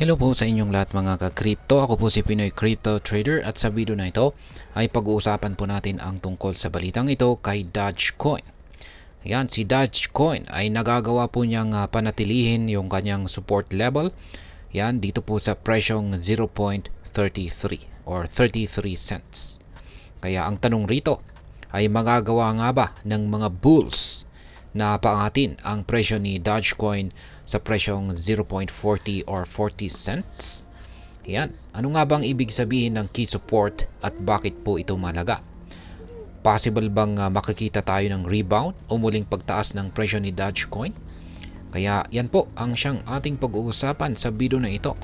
Hello po sa inyong lahat mga ka-crypto. Ako po si Pinoy Crypto Trader at sa video na ito ay pag-uusapan po natin ang tungkol sa balitang ito kay Dogecoin. Ayan, si Dogecoin ay nagagawa po niyang panatilihin yung kanyang support level. Yan, dito po sa presyong 0.33 or 33 cents. Kaya ang tanong rito ay magagawa nga ba ng mga bulls na paangatin ang presyo ni Dogecoin sa presyong 0.40 or 40 cents? Yan. Ano nga bang ibig sabihin ng key support at bakit po ito mahalaga? Possible bang makikita tayo ng rebound o muling pagtaas ng presyo ni Dogecoin? Kaya yan po ang siyang ating pag-uusapan sa video na ito.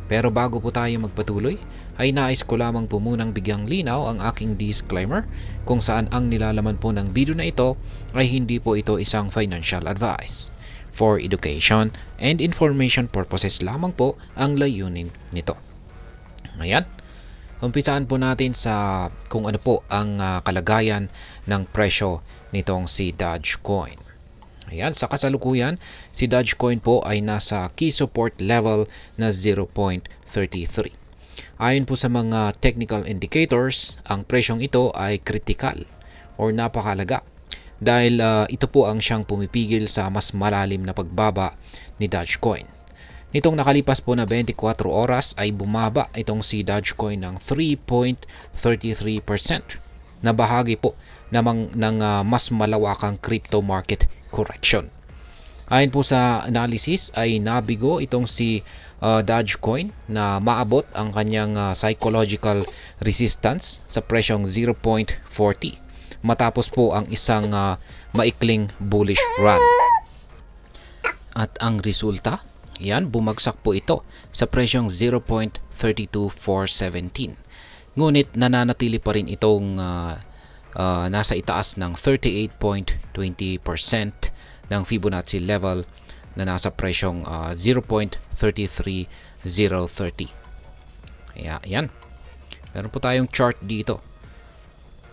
Pero bago po tayo magpatuloy, ay nais ko lamang po munang bigyang linaw ang aking disclaimer kung saan ang nilalaman po ng video na ito ay hindi po ito isang financial advice. For education and information purposes lamang po ang layunin nito. Ayan. Umpisaan po natin sa kung ano po ang kalagayan ng presyo nitong si Dogecoin. Ayan, sa kasalukuyan, si Dogecoin po ay nasa key support level na 0.33. Ayon po sa mga technical indicators, ang presyong ito ay critical or napakalaga dahil ito po ang siyang pumipigil sa mas malalim na pagbaba ni Dogecoin. Nitong nakalipas po na 24 oras ay bumaba itong si Dogecoin ng 3.33% na bahagi po ng mas malawakang crypto market correction. Ayon po sa analysis ay nabigo itong si Dogecoin na maabot ang kanyang psychological resistance sa presyong 0.40 matapos po ang isang maikling bullish run. At ang resulta, yan, bumagsak po ito sa presyong 0.32417. Ngunit nananatili pa rin itong nasa itaas ng 38.20% ng Fibonacci level na nasa presyong 0.33030. Kaya yan. Meron po tayong chart dito.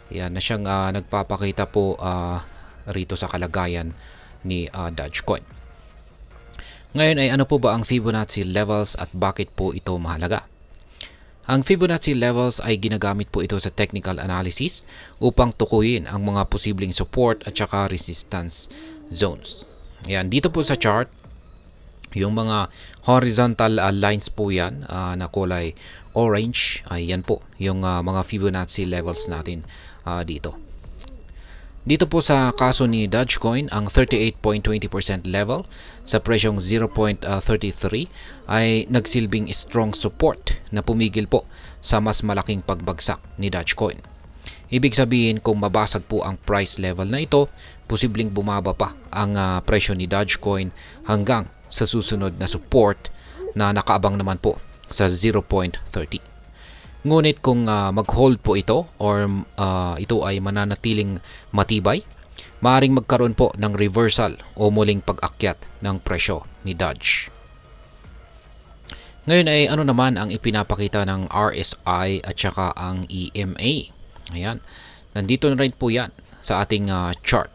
Yan na siyang nagpapakita po rito sa kalagayan ni Dogecoin. Ngayon ay ano po ba ang Fibonacci levels at bakit po ito mahalaga? Ang Fibonacci levels ay ginagamit po ito sa technical analysis upang tukuyin ang mga posibleng support at saka resistance zones. Ayan, dito po sa chart, yung mga horizontal lines po yan na kulay orange, ay yan po yung mga Fibonacci levels natin dito. Dito po sa kaso ni Dogecoin, ang 38.20% level sa presyong 0.33 ay nagsilbing strong support na pumigil po sa mas malaking pagbagsak ni Dogecoin. Ibig sabihin kung mabasag po ang price level na ito, posibleng bumaba pa ang presyo ni Dogecoin hanggang sa susunod na support na nakaabang naman po sa 0.30. Ngunit kung mag-hold po ito or ito ay mananatiling matibay, maaaring magkaroon po ng reversal o muling pag-akyat ng presyo ni Doge. Ngayon ay ano naman ang ipinapakita ng RSI at saka ang EMA. Ayan, nandito na rin po yan sa ating chart.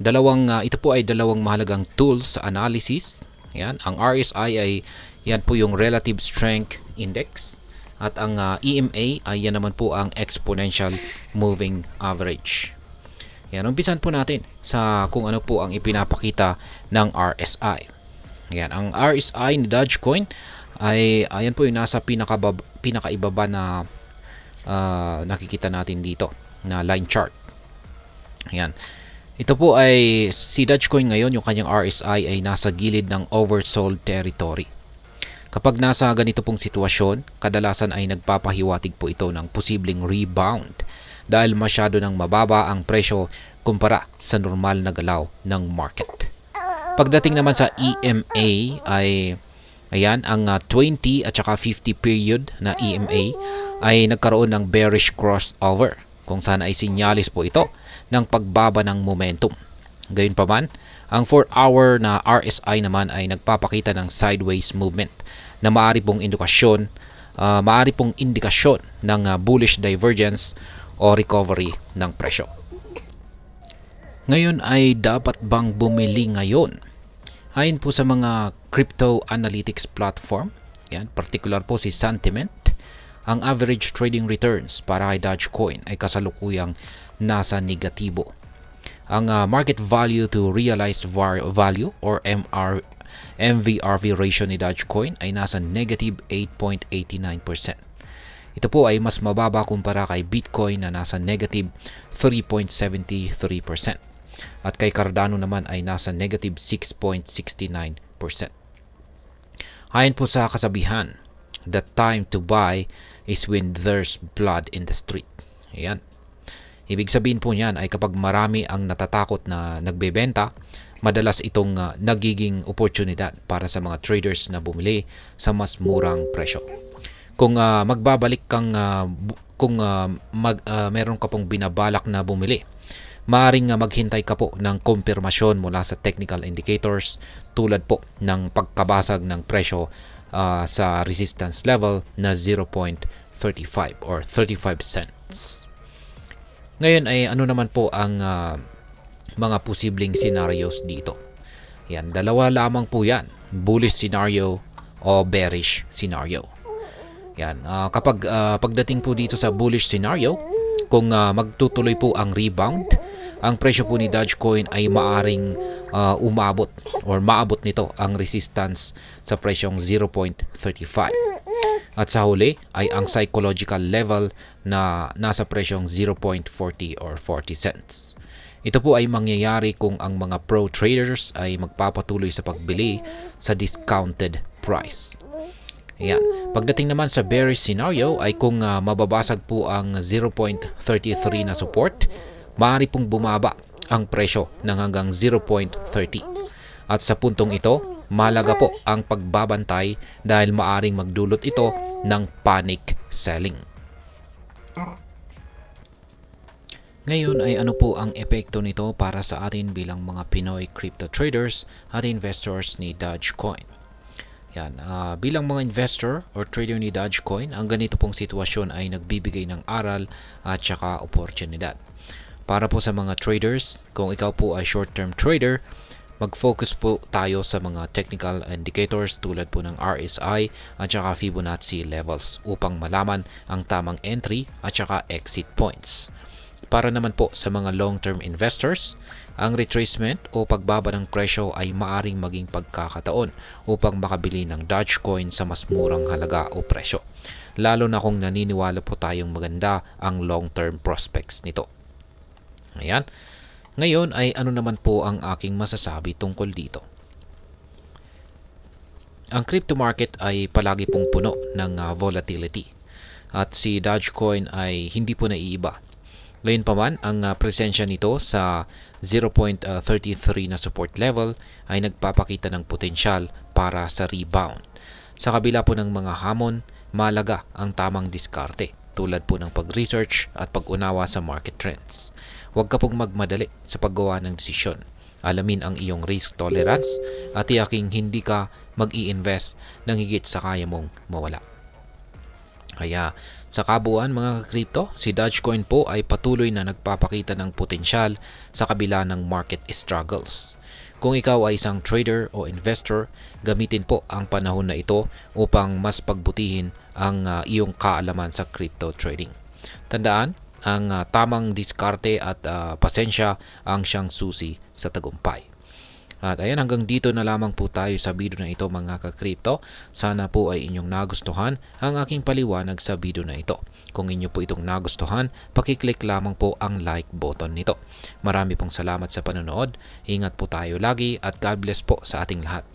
Ito po ay dalawang mahalagang tools sa analysis. Ayan, ang RSI ay yan po yung Relative Strength Index. At ang EMA ay yan naman po ang Exponential Moving Average. Yan, umpisan po natin sa kung ano po ang ipinapakita ng RSI. Yan, ang RSI ni Dogecoin ay ayan po yung nasa pinakaibaba na nakikita natin dito na line chart. Yan. Ito po ay si Dogecoin ngayon, yung kanyang RSI ay nasa gilid ng oversold territory. Kapag nasa ganito pong sitwasyon, kadalasan ay nagpapahiwatig po ito ng posibleng rebound dahil masyado nang mababa ang presyo kumpara sa normal na galaw ng market. Pagdating naman sa EMA ay ayan, ang 20 at saka 50 period na EMA ay nagkaroon ng bearish crossover kung saan ay sinyalis po ito ng pagbaba ng momentum. Gayunpaman, ang 4-hour na RSI naman ay nagpapakita ng sideways movement na maaari pong indikasyon ng bullish divergence o recovery ng presyo. Ngayon ay dapat bang bumili ngayon? Ayon po sa mga crypto analytics platform, yan, particular po si sentiment, ang average trading returns para kay Dogecoin ay kasalukuyang nasa negatibo. Ang market value to realized value or MVRV ratio ni Dogecoin ay nasa negative 8.89%. Ito po ay mas mababa kumpara kay Bitcoin na nasa negative 3.73%. At kay Cardano naman ay nasa negative 6.69%. Ayon po sa kasabihan, the time to buy is when there's blood in the street. Ayan. Ibig sabihin po niyan ay kapag marami ang natatakot na nagbebenta, madalas itong nagiging oportunidad para sa mga traders na bumili sa mas murang presyo. Kung meron ka pong binabalak na bumili, maaaring maghintay ka po ng kumpirmasyon mula sa technical indicators tulad po ng pagkabasag ng presyo sa resistance level na 0.35 or 35 cents. Ngayon ay ano naman po ang mga posibleng scenarios dito. Yan, dalawa lamang po yan. Bullish scenario o bearish scenario. Yan, pagdating po dito sa bullish scenario, kung magtutuloy po ang rebound, ang presyo po ni Dogecoin ay maaring umabot or maabot nito ang resistance sa presyong 0.35. At sa huli ay ang psychological level na nasa presyong 0.40 or 40 cents. Ito po ay mangyayari kung ang mga pro traders ay magpapatuloy sa pagbili sa discounted price. Ayan. Pagdating naman sa bearish scenario ay kung mababasag po ang 0.33 na support, maaari pong bumaba ang presyo ng hanggang 0.30. At sa puntong ito, mahalaga po ang pagbabantay dahil maaring magdulot ito ng panic selling. Ngayon ay ano po ang epekto nito para sa atin bilang mga Pinoy crypto traders at investors ni Dogecoin? Yan, bilang mga investor or trader ni Dogecoin, ang ganito pong sitwasyon ay nagbibigay ng aral at saka oportunidad. Para po sa mga traders, kung ikaw po ay short-term trader, mag-focus po tayo sa mga technical indicators tulad po ng RSI at saka Fibonacci levels upang malaman ang tamang entry at saka exit points. Para naman po sa mga long-term investors, ang retracement o pagbaba ng presyo ay maaring maging pagkakataon upang makabili ng Dogecoin sa mas murang halaga o presyo, lalo na kung naniniwala po tayong maganda ang long-term prospects nito. Ayan. Ngayon ay ano naman po ang aking masasabi tungkol dito. Ang crypto market ay palagi pong puno ng volatility at si Dogecoin ay hindi po naiiba. Gayunpaman, ang presensya nito sa 0.33 na support level ay nagpapakita ng potensyal para sa rebound. Sa kabila po ng mga hamon, mahalaga ang tamang diskarte tulad po ng pag-research at pag-unawa sa market trends. Huwag ka pong magmadali sa paggawa ng desisyon. Alamin ang iyong risk tolerance at tiyaking hindi ka mag-i-invest ng higit sa kaya mong mawala. Kaya sa kabuuan mga crypto, si Dogecoin po ay patuloy na nagpapakita ng potensyal sa kabila ng market struggles. Kung ikaw ay isang trader o investor, gamitin po ang panahon na ito upang mas pagbutihin ang iyong kaalaman sa crypto trading. Tandaan, ang tamang diskarte at pasensya ang siyang susi sa tagumpay. At ayan, hanggang dito na lamang po tayo sa video na ito mga ka-crypto. Sana po ay inyong nagustuhan ang aking paliwanag sa video na ito. Kung inyo po itong nagustuhan, pakiclick lamang po ang like button nito. Marami pong salamat sa panonood. Ingat po tayo lagi at God bless po sa ating lahat.